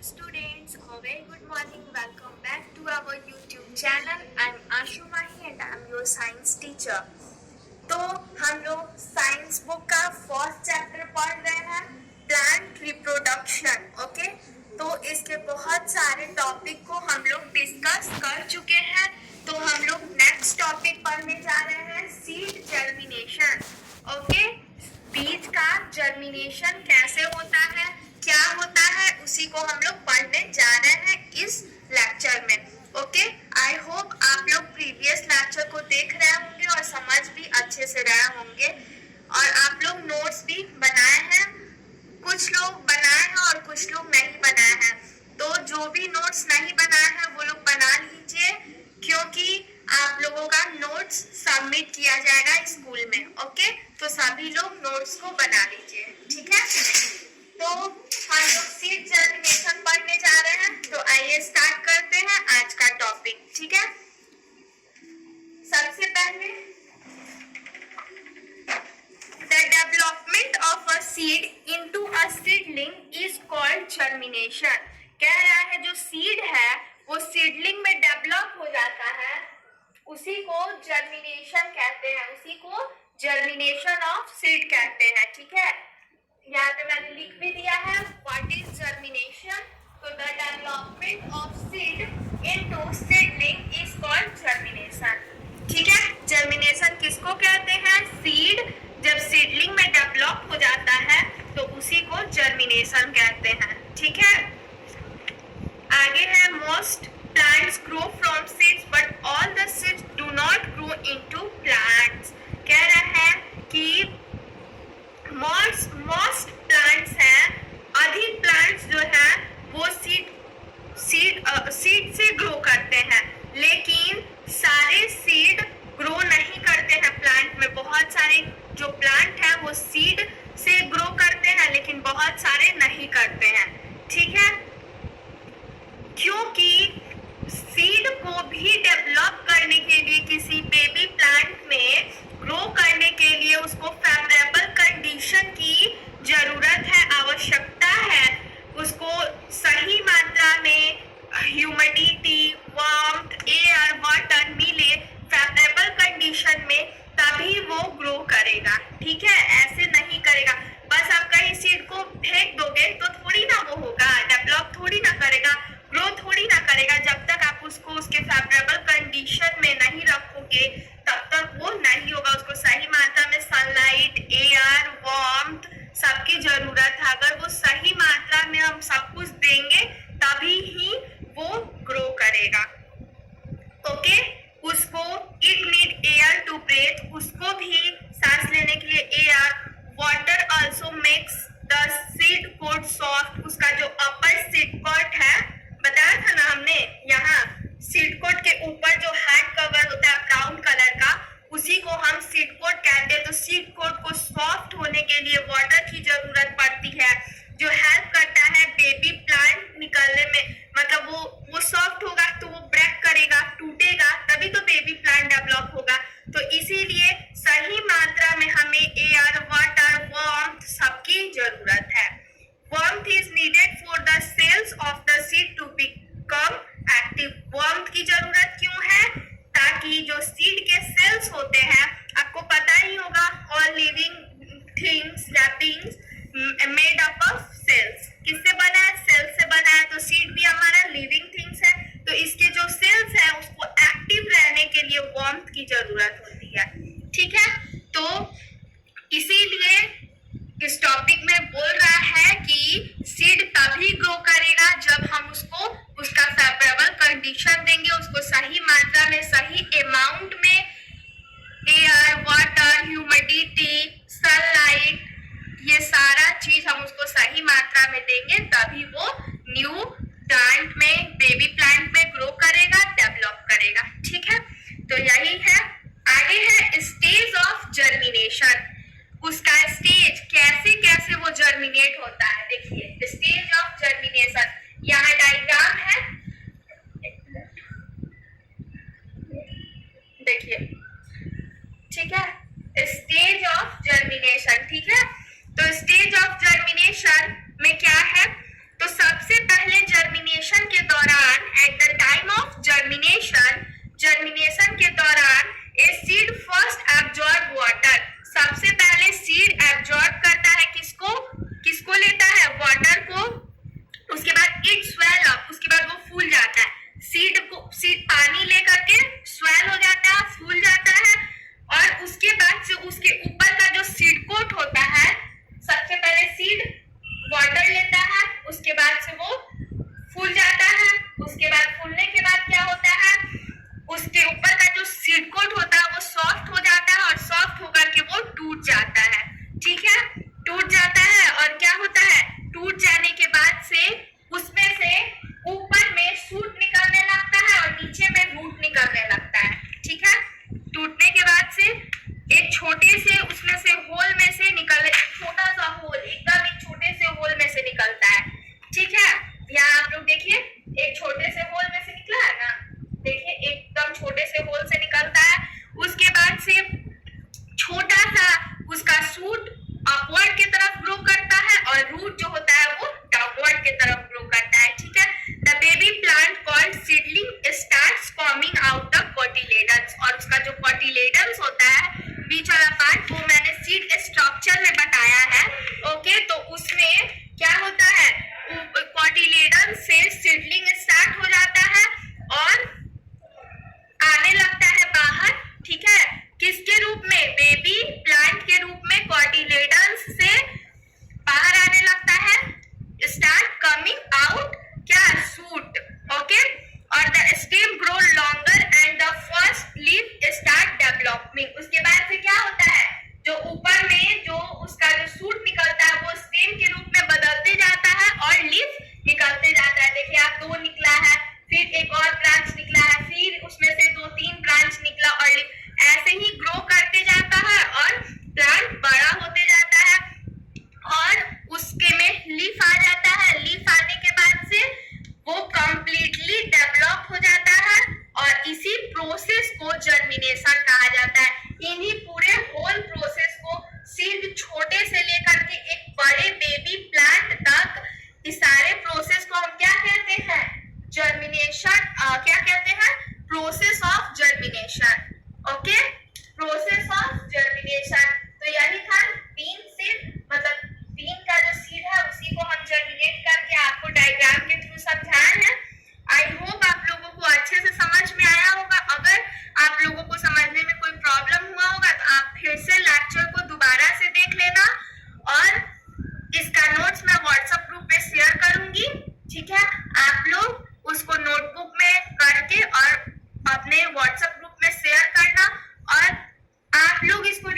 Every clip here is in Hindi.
students, a very good morning. Welcome back to our YouTube channel. I'm Ashu Mahi and I'm your science teacher. तो हम लोग साइंस बुक का फर्स्ट चैप्टर पढ़ रहे हैं, प्लांट रिप्रोडक्शन. ओके, तो इसके बहुत सारे टॉपिक को हम लोग डिस्कस कर चुके हैं. तो हम लोग नेक्स्ट टॉपिक पढ़ने जा रहे हैं, सीड जर्मिनेशन. ओके, बीज का जर्मिनेशन कैसे होता है, क्या होता है, उसी को हम लोग पढ़ने जा रहे हैं इस लेक्चर में. ओके, आई होप आप लोग प्रीवियस लेक्चर को देख रहे होंगे और समझ भी अच्छे से रहे होंगे. और आप लोग नोट्स भी बनाए हैं, कुछ लोग बनाए हैं और कुछ लोग नहीं बनाए हैं. तो जो भी नोट्स नहीं बनाए हैं वो लोग बना लीजिए, क्योंकि आप लोगों का नोट्स सबमिट किया जाएगा स्कूल में. ओके, तो सभी लोग नोट्स को बना लीजिए, ठीक है. तो हम लोग सीड जर्मिनेशन पढ़ने जा रहे हैं. तो आइए स्टार्ट करते हैं आज का टॉपिक, ठीक है. सबसे पहले the development of a seed into a seedling is called germination. कह रहा है जो सीड है वो सीडलिंग में डेवलप हो जाता है, उसी को जर्मिनेशन कहते हैं, उसी को जर्मिनेशन ऑफ सीड कहते हैं, ठीक है. यहाँ पे मैंने लिख भी दिया है व्हाट इज जर्मिनेशन. तो the development of seed into seedling is called germination, ठीक है. जर्मिनेशन किसको कहते हैं, सीड जब सीडलिंग में डेवलप हो जाता है तो उसी को जर्मिनेशन कहते हैं, ठीक है. आगे है most plants grow from seeds but all the seeds do not grow into plants. कह रहा है कि मोस्ट प्लांट्स हैं, अधिक प्लांट्स जो हैं वो सीड से ग्रो करते हैं, लेकिन सारे सीड ग्रो नहीं करते हैं प्लांट में. बहुत सारे जो प्लांट हैं वो सीड से ग्रो करते हैं, लेकिन बहुत सारे नहीं करते हैं, ठीक है. क्योंकि सीड को भी डेवलप करने के लिए, किसी बेबी प्लांट में ग्रो करने के लिए उसको फेवरेबल कंडीशन की जरूरत है, आवश्यकता है. उसको सही मात्रा में ह्यूमिडिटी, वार्मथ, एयर, वाटर मिले फेवरेबल कंडीशन में, तभी वो ग्रो करेगा, ठीक है. ऐसे नहीं करेगा, बस आप कहीं सीड को फेंक दोगे तो थोड़ी ना वो होगा, डेवलप थोड़ी ना करेगा, ग्रो थोड़ी ना करेगा. जब तक आप उसको उसके फेवरेबल कंडीशन में नहीं रखोगे तब तक वो नहीं होगा. उसको सही मात्रा में सनलाइट, एयर, वार्मथ सबकी जरूरत है. अगर वो सही मात्रा में हम सब कुछ देंगे तभी ही वो ग्रो करेगा. ओके, उसको it need air to breathe, उसको भी सांस लेने के लिए air. Water also makes the seed coat soft. उसका जो अपर सीड कोट है, बताया था ना हमने, यहाँ सीड कोट के ऊपर जो हार्ड कवर होता है ब्राउन कलर का, उसी को हम सीड कोट कहते हैं. तो सीड कोट को सॉफ्ट होने के लिए वाटर की जरूरत पड़ती है, जो हेल्प करता है बेबी प्लांट निकलने में. मतलब वो सॉफ्ट होगा तो वो ब्रेक करेगा, टूटेगा, तभी तो बेबी प्लांट डेवलप होगा. तो इसीलिए सही मात्रा में हमें एयर, वाटर, वार्मथ सबकी जरूरत है. Warmth is needed for the cells of the seed to become active. Warmth की जरूरत क्यों है, ताकि जो सीड के सेल्स होते हैं, आपको पता ही होगा, all living things made up of cells. किससे बना है, सेल से बना है. तो सीड भी हमारा लिविंग थिंग्स है. तो इसके जो सेल्स हैं उसको एक्टिव रहने के लिए वार्मथ की जरूरत होती है, ठीक है. तो इसीलिए इस टॉपिक में बोल रहा है कि सीड तभी ग्रो करेगा जब हम उसको उसका फेवरेबल कंडीशन देंगे, उसको सही मात्रा में, सही अमाउंट में एयर, वाटर, ह्यूमिडिटी, सनलाइट, ये सारा चीज हम उसको सही मात्रा में देंगे, तभी वो न्यू प्लांट में, बेबी प्लांट में ग्रो करेगा, डेवलप करेगा, ठीक है. तो यही है. आगे है स्टेज ऑफ जर्मिनेशन. उसका स्टेज कैसे कैसे वो जर्मिनेट होता है. देखिए स्टेज ऑफ जर्मिनेशन, यहाँ डायग्राम है, देखिए, ठीक है. स्टेज ऑफ जर्मिनेशन, ठीक है. तो स्टेज ऑफ जर्मिनेशन में क्या है, तो सबसे पहले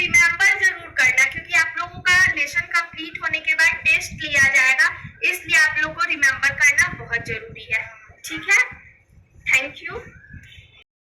रिमेम्बर जरूर करना, क्योंकि आप लोगों का लेसन कंप्लीट होने के बाद टेस्ट लिया जाएगा, इसलिए आप लोग को रिमेम्बर करना बहुत जरूरी है। ठीक है।